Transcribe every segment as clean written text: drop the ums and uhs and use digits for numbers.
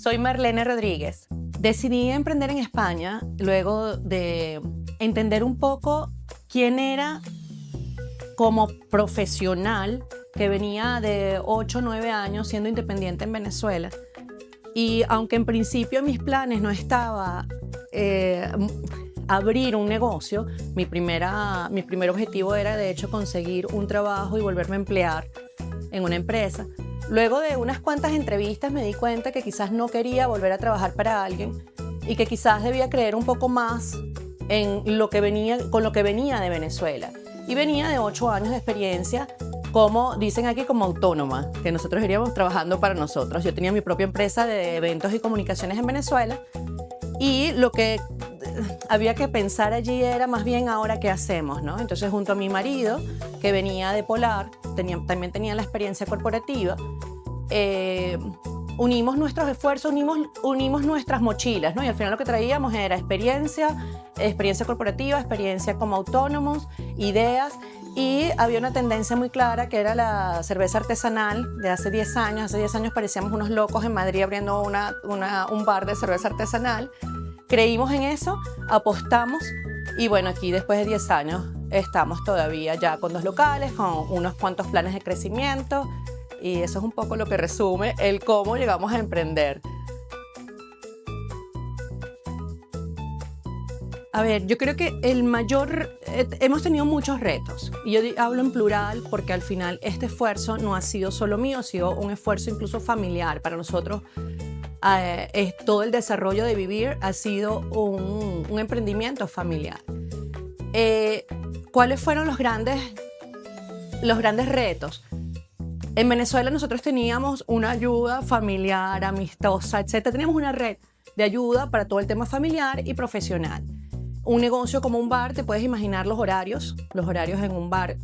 Soy Marlene Rodríguez. Decidí emprender en España luego de entender un poco quién era como profesional, que venía de 8 o 9 años siendo independiente en Venezuela. Y aunque en principio en mis planes no estaba abrir un negocio, mi primer objetivo era de hecho conseguir un trabajo y volverme a emplear en una empresa. Luego de unas cuantas entrevistas me di cuenta que quizás no quería volver a trabajar para alguien y que quizás debía creer un poco más en con lo que venía de Venezuela. Y venía de 8 años de experiencia, como dicen aquí, como autónoma, que nosotros iríamos trabajando para nosotros. Yo tenía mi propia empresa de eventos y comunicaciones en Venezuela y lo que había que pensar allí era más bien ahora qué hacemos, ¿no? Entonces, junto a mi marido, que venía de Polar, también tenía la experiencia corporativa, unimos nuestros esfuerzos, unimos nuestras mochilas, ¿no? Y al final lo que traíamos era experiencia corporativa, experiencia como autónomos, ideas, y había una tendencia muy clara que era la cerveza artesanal de hace 10 años. Hace 10 años parecíamos unos locos en Madrid abriendo un bar de cerveza artesanal. Creímos en eso, apostamos y bueno, aquí después de 10 años estamos todavía ya con 2 locales, con unos cuantos planes de crecimiento, y eso es un poco lo que resume el cómo llegamos a emprender. A ver, yo creo que hemos tenido muchos retos, y yo hablo en plural porque al final este esfuerzo no ha sido solo mío, ha sido un esfuerzo incluso familiar. Para nosotros todo el desarrollo de Vivir ha sido un emprendimiento familiar. ¿Cuáles fueron los grandes retos? En Venezuela nosotros teníamos una ayuda familiar, amistosa, etc. Teníamos una red de ayuda para todo el tema familiar y profesional. Un negocio como un bar, te puedes imaginar los horarios. Los horarios en un bar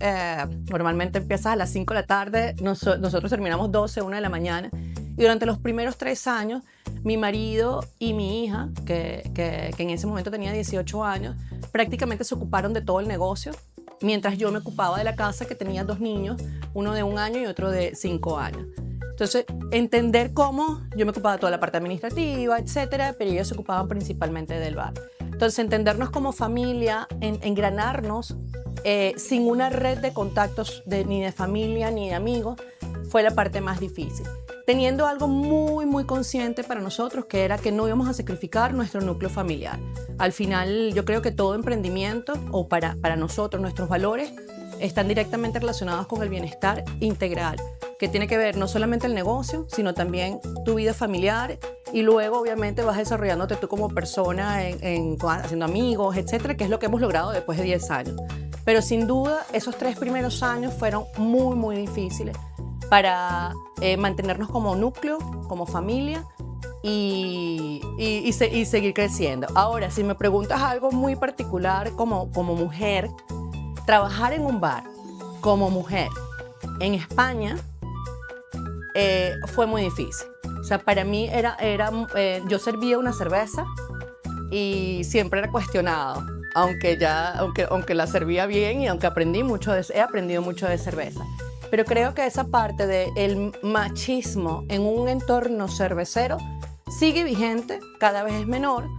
normalmente empiezas a las 5 de la tarde, nosotros terminamos 12, 1 de la mañana. Y durante los primeros 3 años, mi marido y mi hija, que en ese momento tenía 18 años, prácticamente se ocuparon de todo el negocio, mientras yo me ocupaba de la casa, que tenía 2 niños, uno de 1 año y otro de 5 años. Entonces, entender cómo yo me ocupaba de toda la parte administrativa, etcétera, pero ellos se ocupaban principalmente del bar. Entonces, entendernos como familia, engranarnos sin una red de contactos ni de familia ni de amigos, fue la parte más difícil. Teniendo algo muy, muy consciente para nosotros, que era que no íbamos a sacrificar nuestro núcleo familiar. Al final, yo creo que todo emprendimiento, o para nosotros, nuestros valores, están directamente relacionados con el bienestar integral, que tiene que ver no solamente el negocio, sino también tu vida familiar, y luego obviamente vas desarrollándote tú como persona, haciendo amigos, etcétera, que es lo que hemos logrado después de 10 años. Pero sin duda, esos 3 primeros años fueron muy, muy difíciles para mantenernos como núcleo, como familia y seguir creciendo. Ahora, si me preguntas algo muy particular como mujer, trabajar en un bar como mujer en España fue muy difícil. O sea, para mí yo servía una cerveza y siempre era cuestionado, aunque la servía bien y aunque he aprendido mucho de cerveza. Pero creo que esa parte del machismo en un entorno cervecero sigue vigente, cada vez es menor,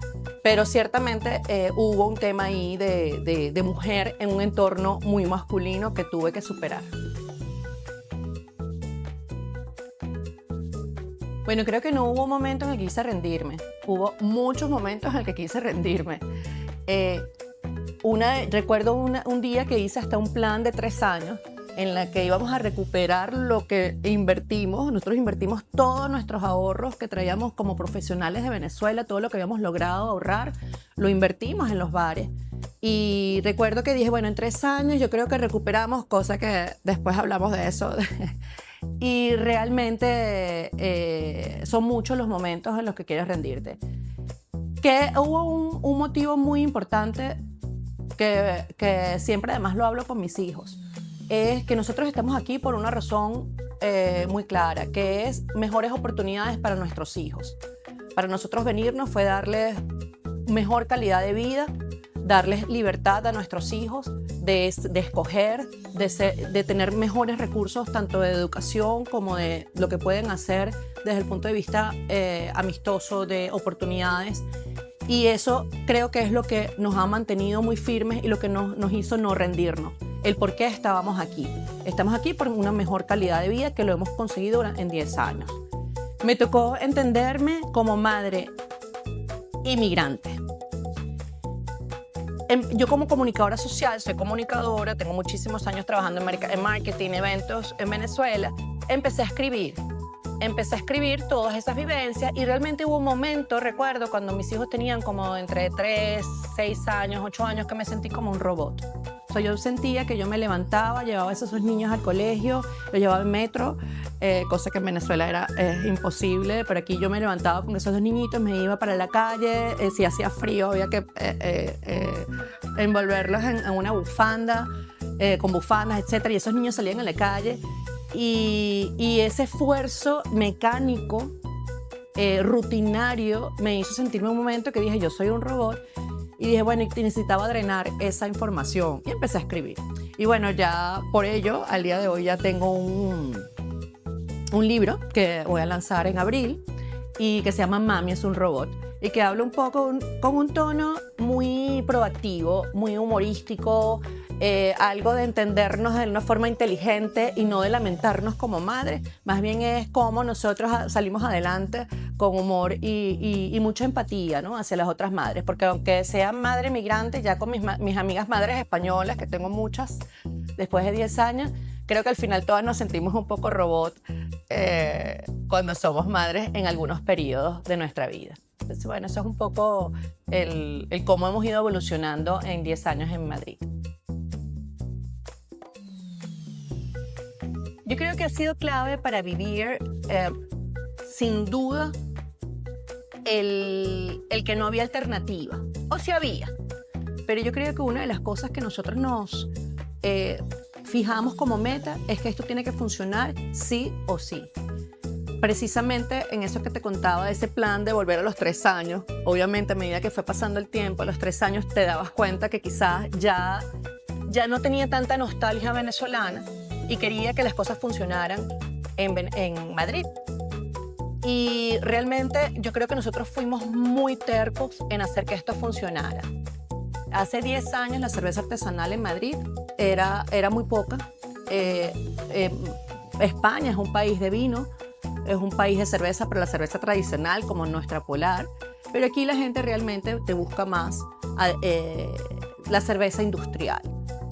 pero ciertamente hubo un tema ahí de mujer en un entorno muy masculino que tuve que superar. Bueno, creo que no hubo un momento en el que quise rendirme. Hubo muchos momentos en el que quise rendirme. Recuerdo un día que hice hasta un plan de 3 años en la que íbamos a recuperar lo que invertimos. Nosotros invertimos todos nuestros ahorros que traíamos como profesionales de Venezuela, todo lo que habíamos logrado ahorrar, lo invertimos en los bares. Y recuerdo que dije, bueno, en 3 años yo creo que recuperamos, cosa que después hablamos de eso. Y realmente son muchos los momentos en los que quieres rendirte. Que hubo un motivo muy importante que siempre además lo hablo con mis hijos. Es que nosotros estamos aquí por una razón muy clara, que es mejores oportunidades para nuestros hijos. Para nosotros venirnos fue darles mejor calidad de vida, darles libertad a nuestros hijos, de escoger, de tener mejores recursos tanto de educación como de lo que pueden hacer desde el punto de vista amistoso, de oportunidades. Y eso creo que es lo que nos ha mantenido muy firmes y lo que nos hizo no rendirnos. El por qué estábamos aquí. Estamos aquí por una mejor calidad de vida que lo hemos conseguido en 10 años. Me tocó entenderme como madre inmigrante. Yo como comunicadora social, soy comunicadora, tengo muchísimos años trabajando en marketing, eventos en Venezuela. Empecé a escribir todas esas vivencias y realmente hubo un momento, recuerdo, cuando mis hijos tenían como entre 3, 6 años, 8 años, que me sentí como un robot. O sea, yo sentía que yo me levantaba, llevaba a esos niños al colegio, los llevaba en metro, cosa que en Venezuela era imposible, pero aquí yo me levantaba con esos dos niñitos, me iba para la calle, si hacía frío había que envolverlos en una bufanda, con bufandas, etcétera, y esos niños salían a la calle y ese esfuerzo mecánico, rutinario, me hizo sentirme un momento que dije, yo soy un robot. Y dije, bueno, necesitaba drenar esa información. Y empecé a escribir. Y bueno, ya por ello, al día de hoy ya tengo un libro que voy a lanzar en abril y que se llama Mami es un robot. Y que habla un poco con un tono muy proactivo, muy humorístico, algo de entendernos de una forma inteligente y no de lamentarnos como madres. Más bien es cómo nosotros salimos adelante con humor y mucha empatía, ¿no?, hacia las otras madres. Porque aunque sea madre migrante, ya con mis amigas madres españolas, que tengo muchas, después de 10 años, creo que al final todas nos sentimos un poco robot cuando somos madres en algunos periodos de nuestra vida. Entonces, bueno, eso es un poco el cómo hemos ido evolucionando en 10 años en Madrid. Yo creo que ha sido clave para vivir, sin duda, el que no había alternativa. O sí había. Pero yo creo que una de las cosas que nosotros nos fijamos como meta es que esto tiene que funcionar sí o sí. Precisamente en eso que te contaba, ese plan de volver a los 3 años, obviamente a medida que fue pasando el tiempo, a los 3 años te dabas cuenta que quizás ya no tenía tanta nostalgia venezolana y quería que las cosas funcionaran en Madrid. Y realmente yo creo que nosotros fuimos muy tercos en hacer que esto funcionara. Hace 10 años la cerveza artesanal en Madrid era muy poca. España es un país de vino, es un país de cerveza, pero la cerveza tradicional como nuestra Polar. Pero aquí la gente realmente te busca más la cerveza industrial.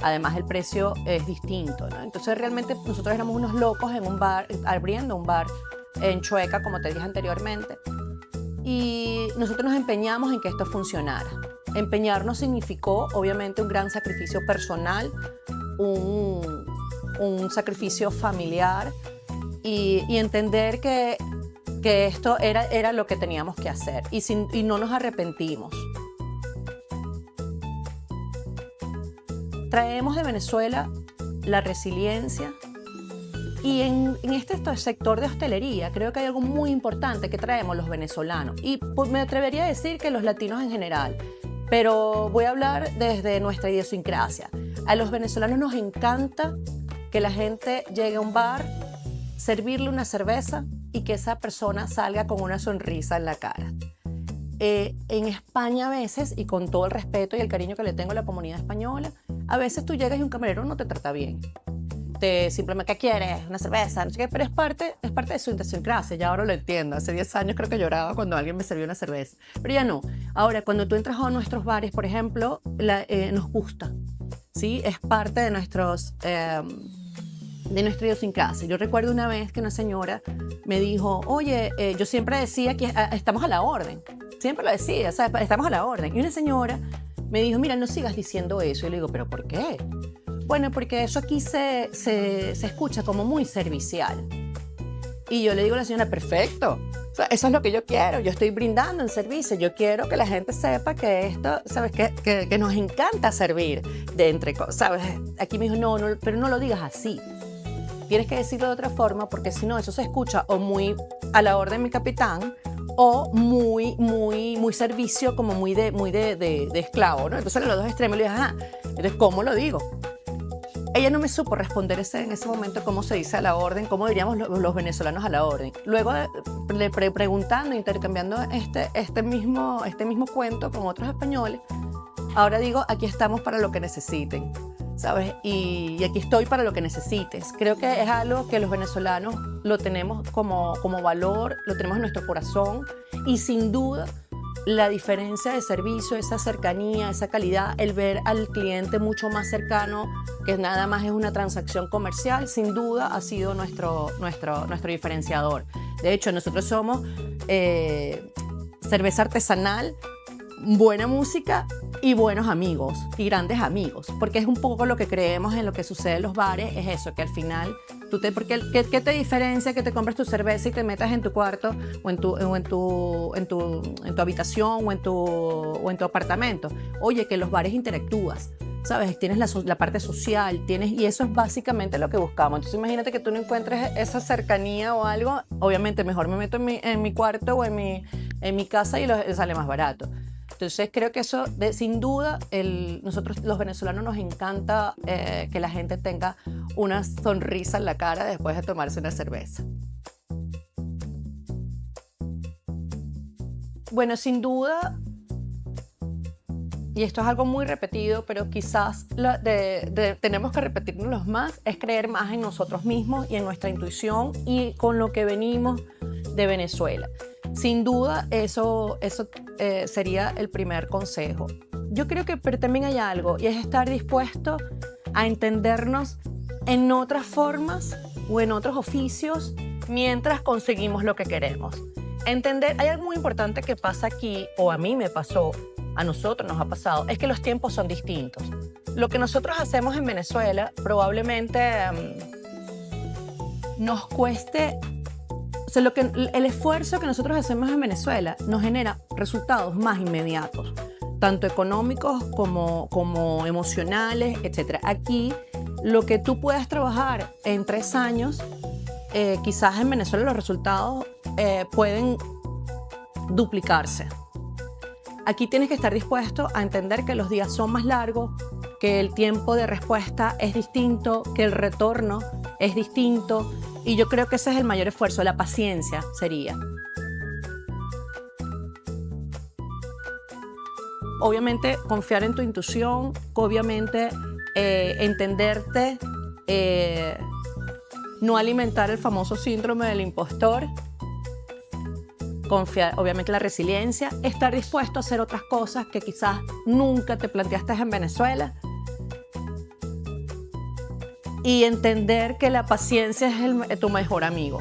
Además, el precio es distinto, ¿no? Entonces, realmente nosotros éramos unos locos en un bar, abriendo un bar en Chueca, como te dije anteriormente. Y nosotros nos empeñamos en que esto funcionara. Empeñarnos significó, obviamente, un gran sacrificio personal, un sacrificio familiar y entender que esto era lo que teníamos que hacer y no nos arrepentimos. Traemos de Venezuela la resiliencia y en este sector de hostelería creo que hay algo muy importante que traemos los venezolanos y me atrevería a decir que los latinos en general, pero voy a hablar desde nuestra idiosincrasia. A los venezolanos nos encanta que la gente llegue a un bar, servirle una cerveza y que esa persona salga con una sonrisa en la cara. En España a veces, y con todo el respeto y el cariño que le tengo a la comunidad española, a veces tú llegas y un camarero no te trata bien. Simplemente, ¿qué quieres? Una cerveza, no sé qué, pero es parte de su idiosincrasia, ya ahora lo entiendo. Hace 10 años creo que lloraba cuando alguien me servía una cerveza, pero ya no. Ahora, cuando tú entras a nuestros bares, por ejemplo, nos gusta, ¿sí? Es parte de nuestra idiosincrasia. Yo recuerdo una vez que una señora me dijo, oye, yo siempre decía que estamos a la orden. Siempre lo decía, ¿sabes? Estamos a la orden. Y una señora me dijo, mira, no sigas diciendo eso. Y le digo, ¿pero por qué? Bueno, porque eso aquí se escucha como muy servicial. Y yo le digo a la señora, perfecto. O sea, eso es lo que yo quiero. Yo estoy brindando en servicio. Yo quiero que la gente sepa que esto, ¿sabes? Que nos encanta servir de entre cosas, ¿sabes? Aquí me dijo, no, pero no lo digas así. Tienes que decirlo de otra forma porque si no, eso se escucha o muy a la orden mi capitán o muy servicio, como muy de esclavo, ¿no? Entonces, en los dos extremos le dije, Entonces, ¿cómo lo digo? Ella no me supo responder en ese momento cómo se dice a la orden, cómo diríamos los venezolanos a la orden. Luego, preguntando, intercambiando este mismo cuento con otros españoles, ahora digo, aquí estamos para lo que necesiten, ¿sabes? Y aquí estoy para lo que necesites. Creo que es algo que los venezolanos lo tenemos como valor, lo tenemos en nuestro corazón, y sin duda la diferencia de servicio, esa cercanía, esa calidad, el ver al cliente mucho más cercano, que nada más es una transacción comercial, sin duda ha sido nuestro diferenciador. De hecho, nosotros somos cerveza artesanal, buena música y buenos amigos y grandes amigos, porque es un poco lo que creemos en lo que sucede en los bares, es eso, que al final ¿qué te diferencia que te compres tu cerveza y te metas en tu cuarto o en tu habitación o en tu apartamento? Oye, que en los bares interactúas, ¿sabes? Tienes la parte social, y eso es básicamente lo que buscamos. Entonces imagínate que tú no encuentres esa cercanía o algo, obviamente mejor me meto en mi cuarto o en mi casa y sale más barato. Entonces creo que eso, sin duda, nosotros los venezolanos nos encanta que la gente tenga una sonrisa en la cara después de tomarse una cerveza. Bueno, sin duda, y esto es algo muy repetido, pero quizás tenemos que repetirnos más, es creer más en nosotros mismos y en nuestra intuición y con lo que venimos de Venezuela. Sin duda, eso sería el primer consejo. Yo creo que pero también hay algo, y es estar dispuesto a entendernos en otras formas o en otros oficios mientras conseguimos lo que queremos. Hay algo muy importante que pasa aquí, o a mí me pasó, a nosotros nos ha pasado, es que los tiempos son distintos. Lo que nosotros hacemos en Venezuela probablemente nos cueste. O sea, el esfuerzo que nosotros hacemos en Venezuela nos genera resultados más inmediatos, tanto económicos como emocionales, etc. Aquí, lo que tú puedes trabajar en 3 años, quizás en Venezuela los resultados pueden duplicarse. Aquí tienes que estar dispuesto a entender que los días son más largos, que el tiempo de respuesta es distinto, que el retorno es distinto. Y yo creo que ese es el mayor esfuerzo, la paciencia sería. Obviamente, confiar en tu intuición, obviamente entenderte, no alimentar el famoso síndrome del impostor, confiar, obviamente la resiliencia, estar dispuesto a hacer otras cosas que quizás nunca te planteaste en Venezuela, y entender que la paciencia es tu mejor amigo.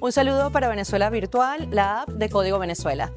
Un saludo para Venezuela Virtual, la app de Código Venezuela.